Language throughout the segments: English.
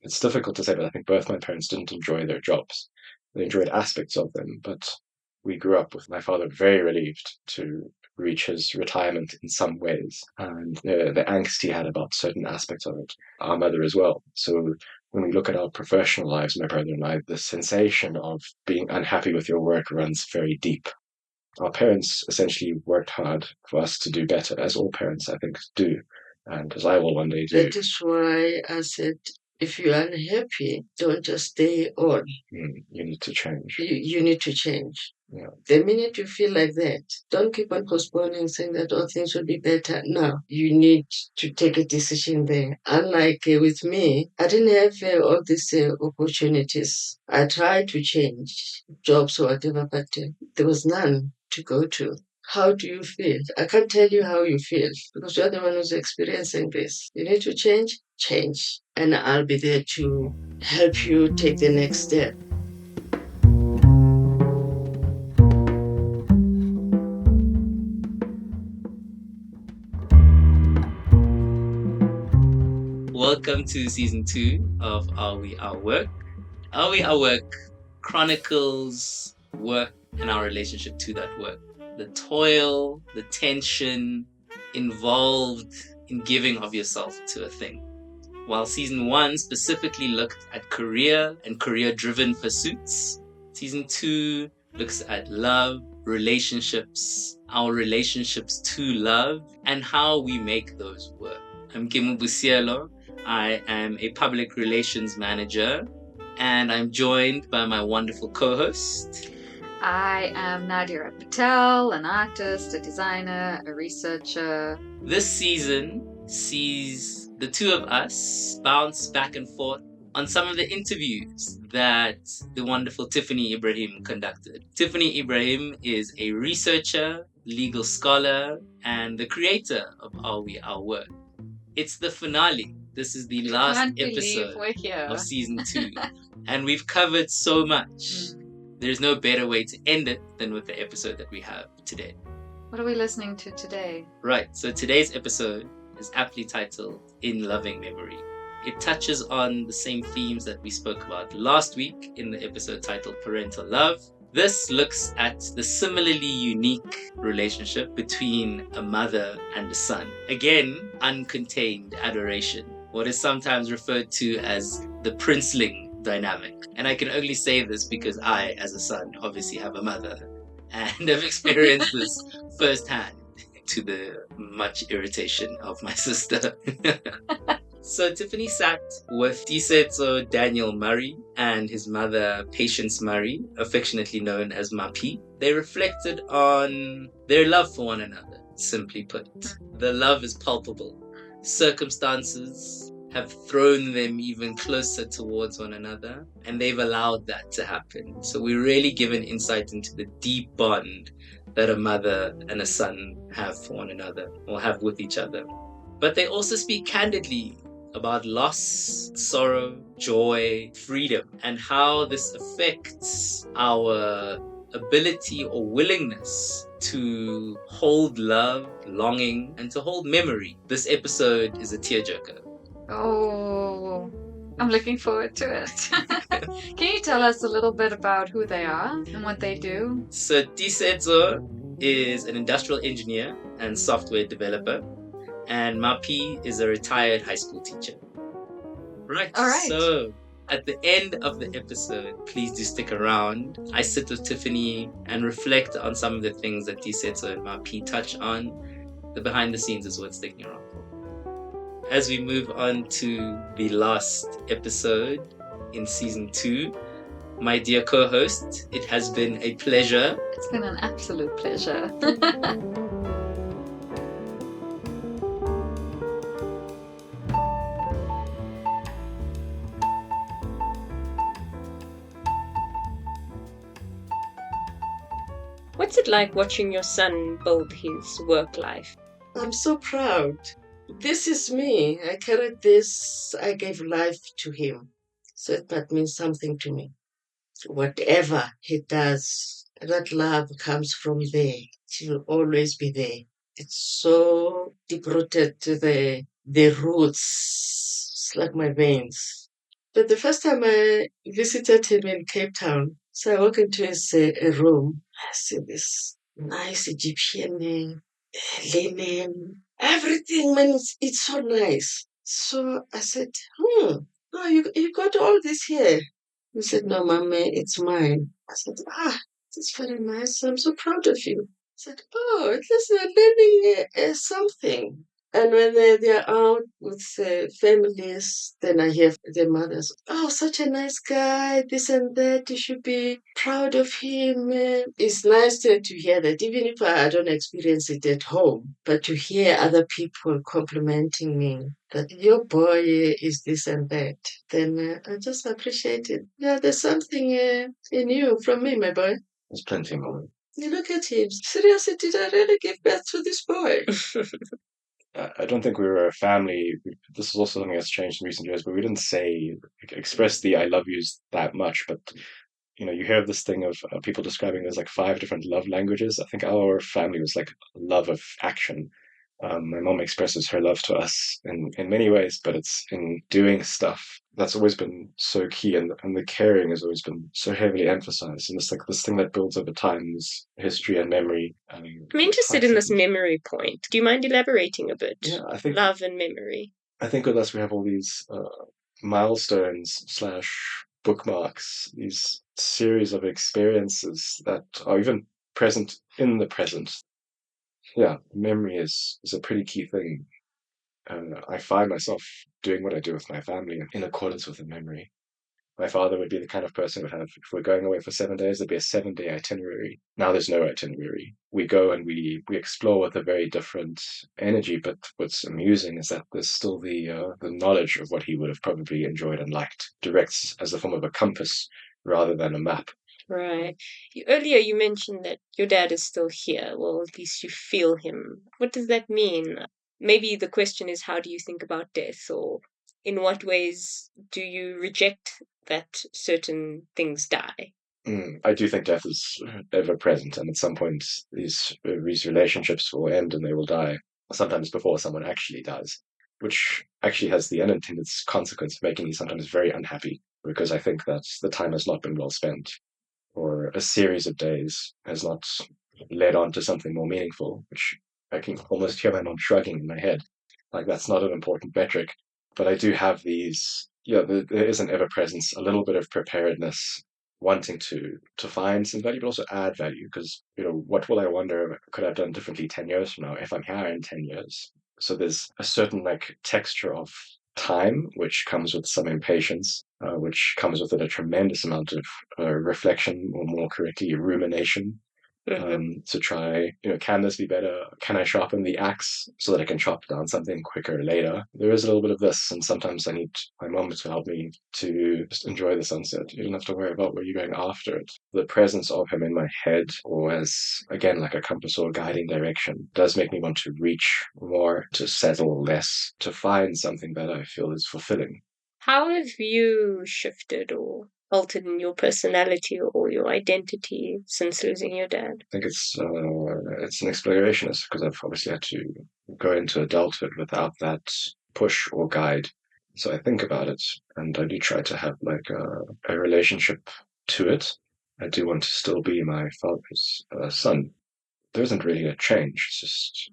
It's difficult to say, but I think both my parents didn't enjoy their jobs. They enjoyed aspects of them, but we grew up with my father very relieved to reach his retirement in some ways, and the angst he had about certain aspects of it, our mother as well. So when we look at our professional lives, my brother and I, the sensation of being unhappy with your work runs very deep. Our parents essentially worked hard for us to do better, as all parents, I think, do, and as I will one day do. That is why I said, if you're unhappy, don't just stay on. You need to change. You need to change. Yeah. The minute you feel like that, don't keep on postponing, saying that, oh, things will be better. No, you need to take a decision there. Unlike with me, I didn't have all these opportunities. I tried to change jobs or whatever, but there was none to go to. How do you feel? I can't tell you how you feel because you're the one who's experiencing this. You need to change, change. And I'll be there to help you take the next step. Welcome to season 2 of Are We Our Work? Are We Our Work chronicles work and our relationship to that work. The toil, the tension involved in giving of yourself to a thing. While season 1 specifically looked at career and career-driven pursuits, season 2 looks at love, relationships, our relationships to love, and how we make those work. I'm Kimu Busielo. I am a public relations manager, and I'm joined by my wonderful co-host. I am Nadia Patel, an artist, a designer, a researcher. This season sees the two of us bounce back and forth on some of the interviews that the wonderful Tiffany Ibrahim conducted. Tiffany Ibrahim is a researcher, legal scholar, and the creator of Are We Our Work. It's the finale. This is the last episode of season 2. And we've covered so much. There's no better way to end it than with the episode that we have today. What are we listening to today? Right, so today's episode is aptly titled In Loving Memory. It touches on the same themes that we spoke about last week in the episode titled Parental Love. This looks at the similarly unique relationship between a mother and a son. Again, uncontained adoration, what is sometimes referred to as the princeling dynamic. And I can only say this because I, as a son, obviously have a mother and have experienced this firsthand to the much irritation of my sister. So Tiffany sat with Tiisetso Daniel Murray and his mother Patience Murray, affectionately known as Mapi. They reflected on their love for one another, simply put. The love is palpable. Circumstances have thrown them even closer towards one another, and they've allowed that to happen. So we really give an insight into the deep bond that a mother and a son have for one another, or have with each other. But they also speak candidly about loss, sorrow, joy, freedom, and how this affects our ability or willingness to hold love, longing, and to hold memory. This episode is a tearjerker. Oh, I'm looking forward to it. Can you tell us a little bit about who they are and what they do? So Tiisetso is an industrial engineer and software developer, and Mapi is a retired high school teacher. Right. All right. So at the end of the episode, please do stick around. I sit with Tiffany and reflect on some of the things that Tiisetso and Mapi touch on. The behind the scenes is worth sticking around for. As we move on to the last episode in season 2, my dear co-host, it has been a pleasure. It's been an absolute pleasure. What's it like watching your son build his work life? I'm so proud. This is me. I carried this. I gave life to him. So that means something to me. Whatever he does, that love comes from there. It will always be there. It's so deep-rooted to the roots. It's like my veins. But the first time I visited him in Cape Town, so I walk into his room, I see this nice Egyptian linen, everything, man, it's so nice. So I said, oh, you got all this here. He said, no, mommy, it's mine. I said, it's very nice. I'm so proud of you. I said, oh, at least they're learning something. And when they're out with families, then I hear the mothers, oh, such a nice guy, this and that, you should be proud of him. It's nice to hear that, even if I don't experience it at home, but to hear other people complimenting me that your boy is this and that, then I just appreciate it. Yeah, there's something in you from me, my boy. There's plenty more. You look at him. Seriously, did I really give birth to this boy? I don't think we were a family. This is also something that's changed in recent years, but we didn't express the "I love yous" that much. But you hear of this thing of people describing there's like 5 different love languages. I think our family was like love of action. My mom expresses her love to us in many ways, but it's in doing stuff. That's always been so key, and the caring has always been so heavily emphasized. And it's like this thing that builds over time, this history and memory. I'm interested in this memory point. Do you mind elaborating a bit? Yeah, I think love and memory. I think with us we have all these milestones / bookmarks, these series of experiences that are even present in the present. Yeah, memory is a pretty key thing. I find myself doing what I do with my family in accordance with the memory. My father would be the kind of person who would have, if we're going away for 7 days, there'd be a 7-day itinerary. Now there's no itinerary. We go and we explore with a very different energy, but what's amusing is that there's still the knowledge of what he would have probably enjoyed and liked, directs as a form of a compass rather than a map. Right. Earlier you mentioned that your dad is still here. Well, at least you feel him. What does that mean? Maybe the question is, how do you think about death, or in what ways do you reject that certain things die? I do think death is ever present, and at some point these relationships will end and they will die, sometimes before someone actually dies, which actually has the unintended consequence of making me sometimes very unhappy, because I think that the time has not been well spent, or a series of days has not led on to something more meaningful, which I can almost hear my mom shrugging in my head. Like, that's not an important metric. But I do have these, there is an ever presence, a little bit of preparedness, wanting to find some value, but also add value. Because, what will I wonder could I have done differently 10 years from now if I'm here in 10 years? So there's a certain texture of time, which comes with some impatience, which comes with it a tremendous amount of reflection, or more correctly, rumination. To try, can this be better? Can I sharpen the axe so that I can chop down something quicker later? There is a little bit of this, and sometimes I need my mom to help me to just enjoy the sunset. You don't have to worry about where you're going after it. The presence of him in my head, or as, again, like a compass or a guiding direction, does make me want to reach more, to settle less, to find something that I feel is fulfilling. How have you shifted or altered in your personality or your identity since losing your dad? I think it's an exploration, because I've obviously had to go into adulthood without that push or guide. So I think about it, and I do try to have a relationship to it. I do want to still be my father's son. There isn't really a change. It's just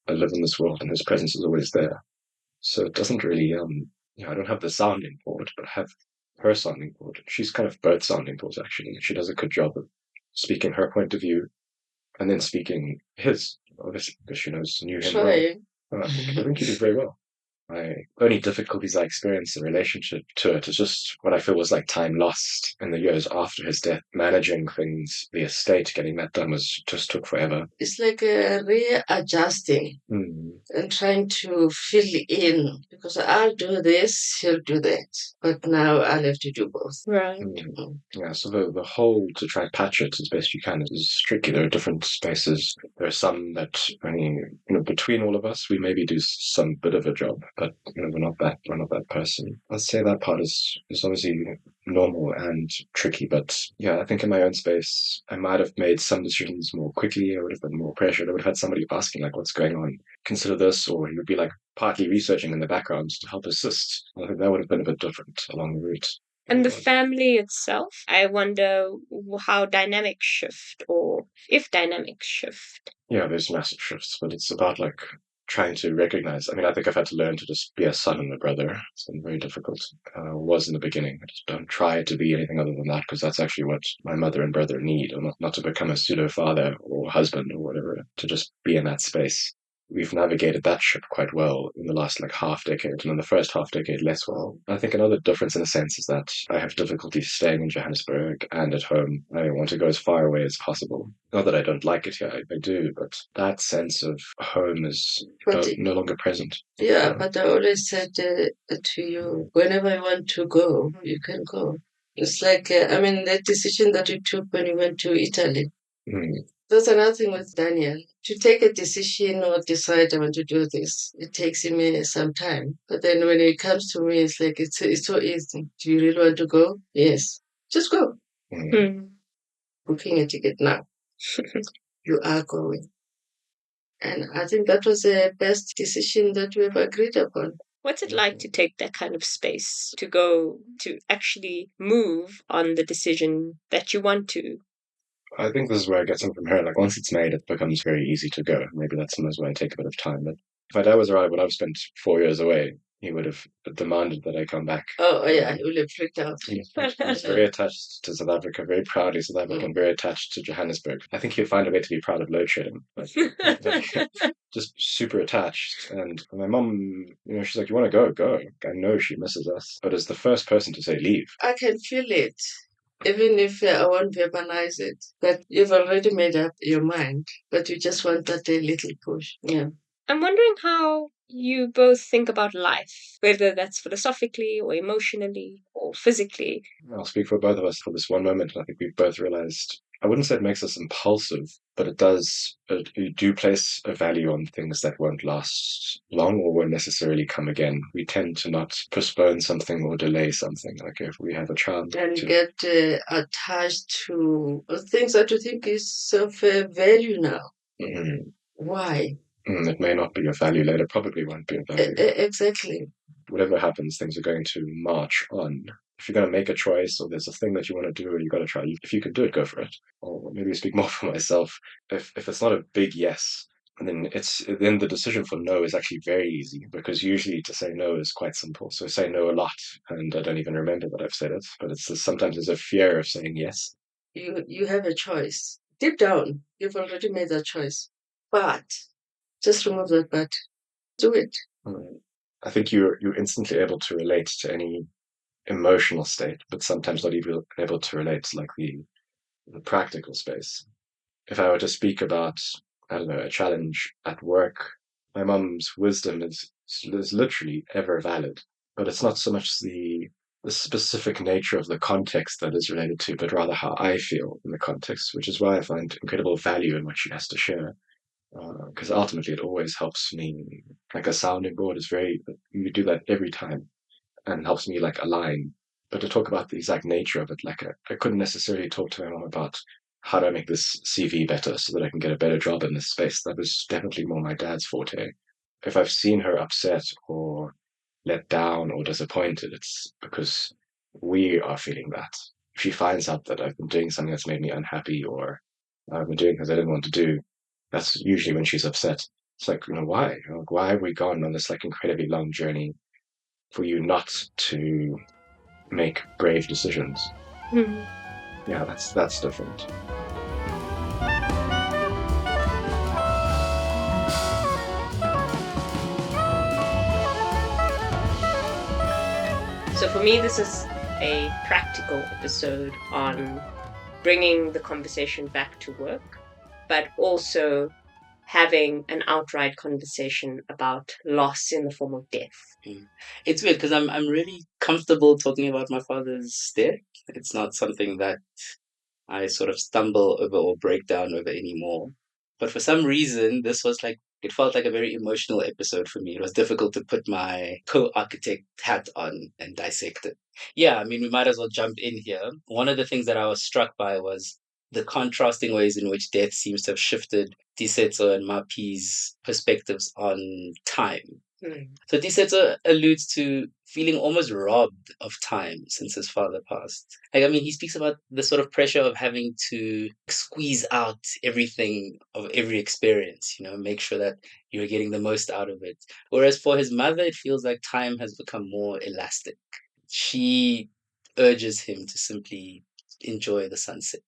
I live in this world, and his presence is always there. So it doesn't really I don't have the sounding board, but I have her sounding board. She's kind of both sounding boards, actually. She does a good job of speaking her point of view and then speaking his, obviously, because she knew him well. I think he did very well. My only difficulties I experienced in relationship to it is just what I feel was like time lost in the years after his death. Managing things, the estate, getting that done just took forever. It's like readjusting and trying to fill in, because I'll do this, he'll do that. But now I'll have to do both. Right. Yeah, so the whole, to try and patch it as best you can, is tricky. There are different spaces. There are some that, between all of us, we maybe do some bit of a job, but we're not that person. I'd say that part is obviously normal and tricky, but yeah, I think in my own space, I might have made some decisions more quickly. I would have been more pressured. I would have had somebody asking, like, what's going on? Consider this, or he would be like partly researching in the background to help assist. I think that would have been a bit different along the route. And the family itself, I wonder how dynamics shift, or if dynamics shift. Yeah, there's massive shifts, but it's about like trying to recognize. I mean, I think I've had to learn to just be a son and a brother. It's been very difficult. Was in the beginning. I just don't try to be anything other than that, because that's actually what my mother and brother need, and not to become a pseudo father or husband or whatever, to just be in that space. We've navigated that ship quite well in the last like half decade, and in the first half decade less well. I think another difference in a sense is that I have difficulty staying in Johannesburg and at home. I want to go as far away as possible. Not that I don't like it here, I do, but that sense of home is no longer present. Yeah, but I always said to you, whenever you want to go, you can go. It's like, the decision that you took when you went to Italy. That's another thing with Daniel. To take a decision or decide I want to do this, it takes him some time. But then when it comes to me, it's like it's so easy. Do you really want to go? Yes. Just go. Booking a ticket now. You are going. And I think that was the best decision that we have agreed upon. What's it like to take that kind of space, to go, to actually move on the decision that you want to? I think this is where I get something from her. Like, once it's made, it becomes very easy to go. Maybe that's sometimes why I take a bit of time. But if my dad was around when I've spent 4 years away, he would have demanded that I come back. Oh, yeah, he would have freaked out. He's very attached to South Africa, very proudly South African, very attached to Johannesburg. I think he'll find a way to be proud of load shedding. But just super attached. And my mum, she's like, you want to go? Go. I know she misses us. But as the first person to say leave. I can feel it. Even if I won't verbalize it, but you've already made up your mind, but you just want that a little push. Yeah. I'm wondering how you both think about life, whether that's philosophically or emotionally or physically. I'll speak for both of us for this one moment. I think we've both realized, I wouldn't say it makes us impulsive, but it does, you do place a value on things that won't last long or won't necessarily come again. We tend to not postpone something or delay something. Like if we have a child. And get attached to things that you think is of value now. Why? It may not be of value later, probably won't be of value. Exactly. Whatever happens, things are going to march on. If you're going to make a choice or there's a thing that you want to do or you've got to try, if you can do it, go for it. Or maybe I speak more for myself. If it's not a big yes, then the decision for no is actually very easy, because usually to say no is quite simple. So I say no a lot and I don't even remember that I've said it, but sometimes there's a fear of saying yes. You have a choice. Deep down, you've already made that choice. But just remove that but. Do it. I think you're instantly able to relate to any emotional state, but sometimes not even able to relate to like the practical space. If I were to speak about, I don't know, a challenge at work, my mum's wisdom is literally ever valid, but it's not so much the specific nature of the context that is related to, but rather how I feel in the context, which is why I find incredible value in what she has to share. Because ultimately it always helps me, like a sounding board you do that every time and helps me like align. But to talk about the exact nature of it, like I couldn't necessarily talk to my mom about how do I make this CV better so that I can get a better job in this space. That was definitely more my dad's forte. If I've seen her upset or let down or disappointed, it's because we are feeling that. If she finds out that I've been doing something that's made me unhappy or I've been doing things I didn't want to do, that's usually when she's upset. It's like, why? Why have we gone on this like incredibly long journey for you not to make brave decisions? Yeah, that's different. So for me, this is a practical episode on bringing the conversation back to work, but also having an outright conversation about loss in the form of death. It's weird because I'm really comfortable talking about my father's death. It's not something that I sort of stumble over or break down over anymore. But for some reason, this was it felt like a very emotional episode for me. It was difficult to put my co-architect hat on and dissect it. Yeah, I mean, we might as well jump in here. One of the things that I was struck by was the contrasting ways in which death seems to have shifted Tiisetso and Mapi's perspectives on time. Mm. So Tiisetso alludes to feeling almost robbed of time since his father passed. Like, I mean, he speaks about the sort of pressure of having to squeeze out everything of every experience, make sure that you're getting the most out of it. Whereas for his mother, it feels like time has become more elastic. She urges him to simply enjoy the sunset.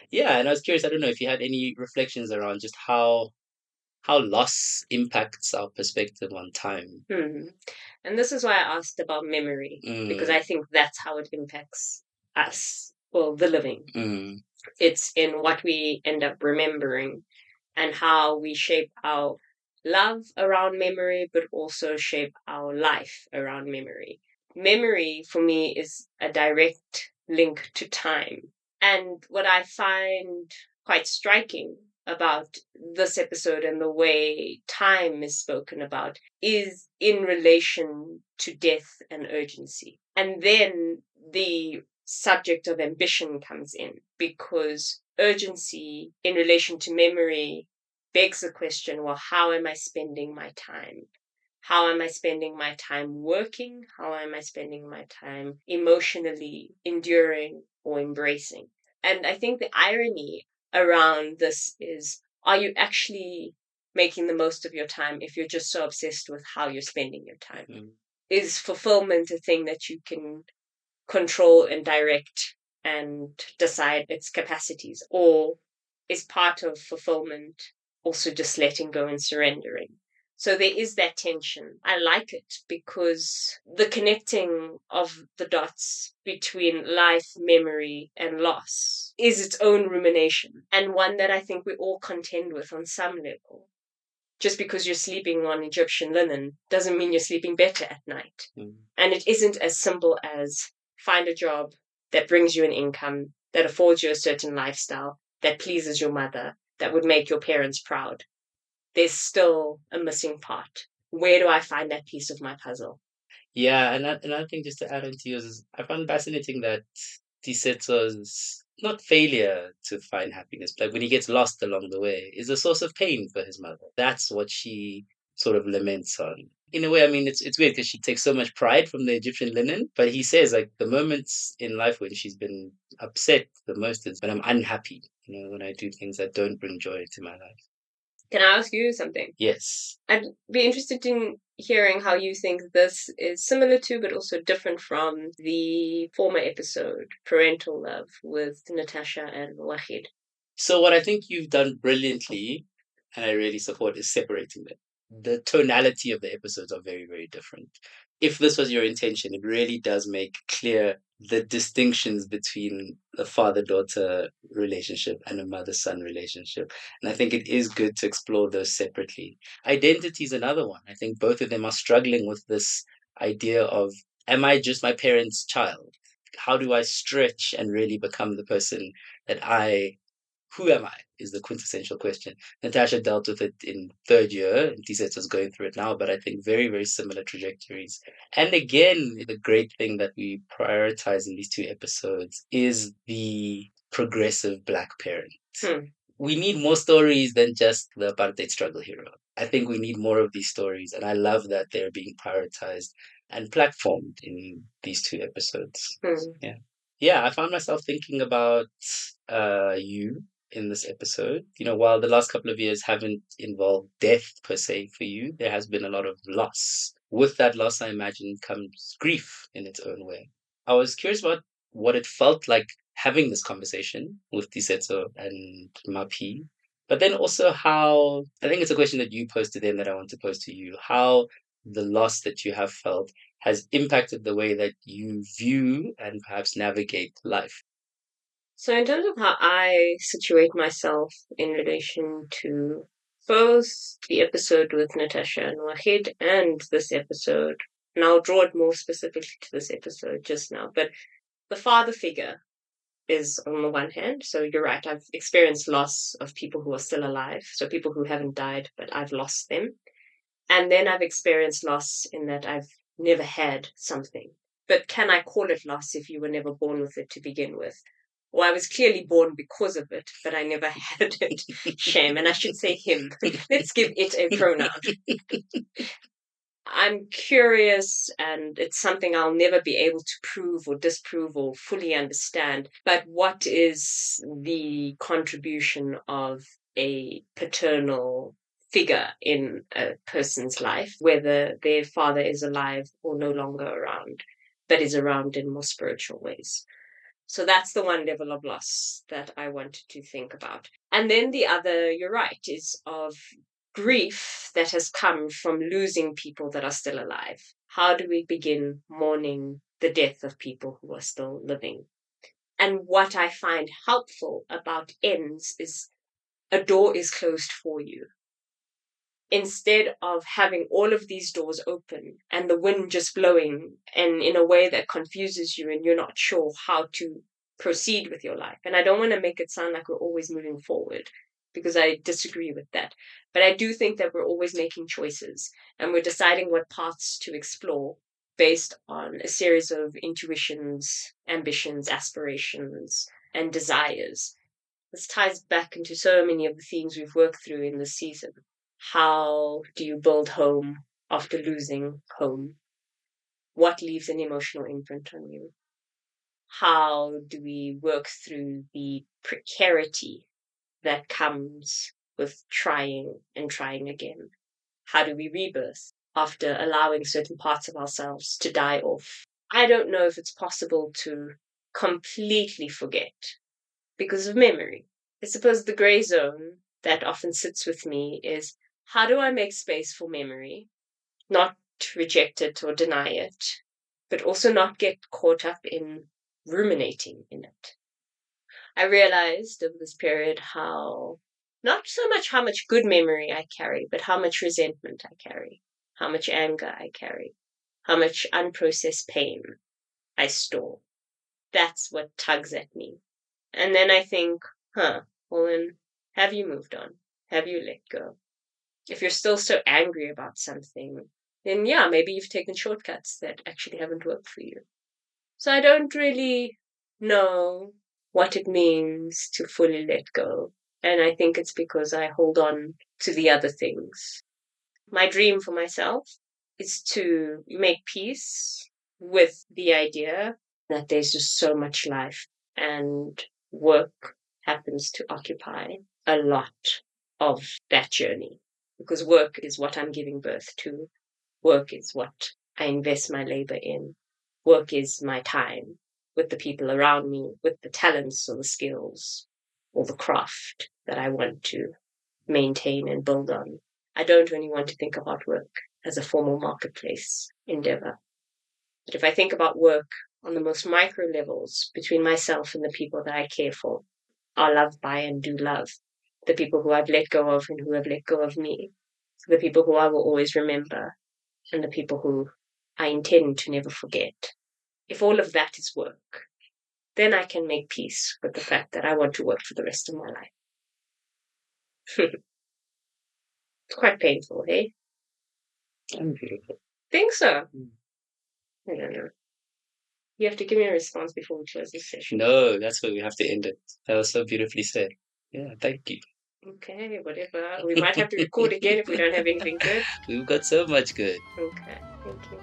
Yeah, and I was curious, I don't know if you had any reflections around just how loss impacts our perspective on time. And this is why I asked about memory, because I think that's how it impacts us, well, the living. It's in what we end up remembering and how we shape our love around memory, but also shape our life around memory. Memory for me is a direct link to time. And what I find quite striking about this episode and the way time is spoken about is in relation to death and urgency. And then the subject of ambition comes in, because urgency in relation to memory begs the question, well, how am I spending my time? How am I spending my time working? How am I spending my time emotionally enduring or embracing? And I think the irony around this is, are you actually making the most of your time if you're just so obsessed with how you're spending your time? Is fulfillment a thing that you can control and direct and decide its capacities? Or is part of fulfillment also just letting go and surrendering? So there is that tension. I like it because the connecting of the dots between life, memory, and loss is its own rumination, and one that I think we all contend with on some level. Just because you're sleeping on Egyptian linen doesn't mean you're sleeping better at night. And it isn't as simple as find a job that brings you an income, that affords you a certain lifestyle, that pleases your mother, that would make your parents proud. There's still a missing part. Where do I find that piece of my puzzle? Yeah, and another thing just to add on to yours is I found fascinating that Tiisetso's not failure to find happiness, like when he gets lost along the way, is a source of pain for his mother. That's what she sort of laments on. In a way, I mean, it's weird because she takes so much pride from the Egyptian linen, but he says like the moments in life when she's been upset the most is when I'm unhappy, when I do things that don't bring joy to my life. Can I ask you something? Yes. I'd be interested in hearing how you think this is similar to, but also different from, the former episode, Parental Love, with Natasha and Wahid. So what I think you've done brilliantly, and I really support, is separating them. The tonality of the episodes are very, very different. If this was your intention, it really does make clear the distinctions between a father-daughter relationship and a mother-son relationship. And I think it is good to explore those separately. Identity is another one. I think both of them are struggling with this idea of, am I just my parents' child? How do I stretch and really become the person that who am I is the quintessential question. Natasha dealt with it in third year, and Tiisetso is going through it now, but I think very, very similar trajectories. And again, the great thing that we prioritize in these two episodes is the progressive Black parent. We need more stories than just the apartheid struggle hero. I think we need more of these stories, and I love that they're being prioritized and platformed in these two episodes. Yeah. Yeah, I found myself thinking about you in this episode. While the last couple of years haven't involved death per se for you, there has been a lot of loss. With that loss, I imagine, comes grief in its own way. I was curious about what it felt like having this conversation with Tiisetso and Mapi, but then also how, I think it's a question that you posed to them that I want to pose to you, how the loss that you have felt has impacted the way that you view and perhaps navigate life. So, in terms of how I situate myself in relation to both the episode with Natasha and Wahid and this episode, and I'll draw it more specifically to this episode just now, but the father figure is on the one hand. So, you're right, I've experienced loss of people who are still alive, so people who haven't died, but I've lost them. And then I've experienced loss in that I've never had something. But can I call it loss if you were never born with it to begin with? Well, I was clearly born because of it, but I never had it. Shame. And I should say him. Let's give it a pronoun. I'm curious, and it's something I'll never be able to prove or disprove or fully understand. But what is the contribution of a paternal figure in a person's life, whether their father is alive or no longer around, but is around in more spiritual ways? So that's the one level of loss that I wanted to think about. And then the other, you're right, is of grief that has come from losing people that are still alive. How do we begin mourning the death of people who are still living? And what I find helpful about ends is a door is closed for you. Instead of having all of these doors open and the wind just blowing and in a way that confuses you and you're not sure how to proceed with your life. And I don't want to make it sound like we're always moving forward, because I disagree with that. But I do think that we're always making choices and we're deciding what paths to explore based on a series of intuitions, ambitions, aspirations, and desires. This ties back into so many of the themes we've worked through in this season. How do you build home after losing home? What leaves an emotional imprint on you? How do we work through the precarity that comes with trying and trying again? How do we rebirth after allowing certain parts of ourselves to die off? I don't know if it's possible to completely forget because of memory. I suppose the gray zone that often sits with me is, how do I make space for memory? Not reject it or deny it, but also not get caught up in ruminating in it. I realized over this period how, not so much how much good memory I carry, but how much resentment I carry, how much anger I carry, how much unprocessed pain I store. That's what tugs at me. And then I think, well then, have you moved on? Have you let go? If you're still so angry about something, then yeah, maybe you've taken shortcuts that actually haven't worked for you. So I don't really know what it means to fully let go. And I think it's because I hold on to the other things. My dream for myself is to make peace with the idea that there's just so much life and work happens to occupy a lot of that journey, because work is what I'm giving birth to. Work is what I invest my labor in. Work is my time with the people around me, with the talents or the skills or the craft that I want to maintain and build on. I don't really want to think about work as a formal marketplace endeavor. But if I think about work on the most micro levels between myself and the people that I care for, are loved by and do love, the people who I've let go of and who have let go of me, the people who I will always remember, and the people who I intend to never forget. If all of that is work, then I can make peace with the fact that I want to work for the rest of my life. It's quite painful, hey? Unbelievable. Think so? I don't know. You have to give me a response before we close this session. No, that's where we have to end it. That was so beautifully said. Yeah, thank you. Okay, whatever. We might have to record again if we don't have anything good. We've got so much good. Okay, thank you.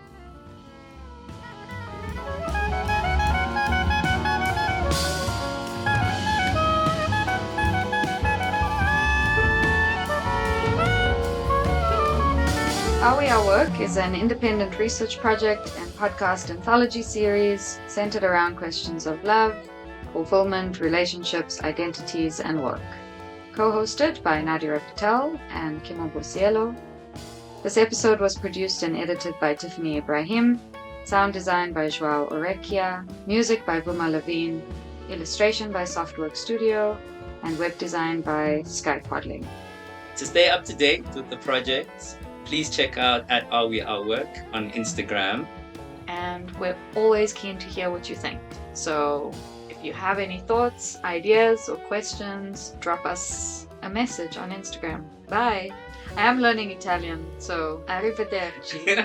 Are We Our Work is an independent research project and podcast anthology series centered around questions of love, fulfillment, relationships, identities, and work. Co-hosted by Nadira Patel and Kimobo Cielo. This episode was produced and edited by Tiffany Ibrahim, sound design by Joao Orekia, music by Buma Levine, illustration by Softwork Studio, and web design by Sky Quadling. To stay up to date with the project, please check out at Are We Our Work on Instagram. And we're always keen to hear what you think. So if you have any thoughts, ideas, or questions, drop us a message on Instagram. Bye! I am learning Italian, so arrivederci.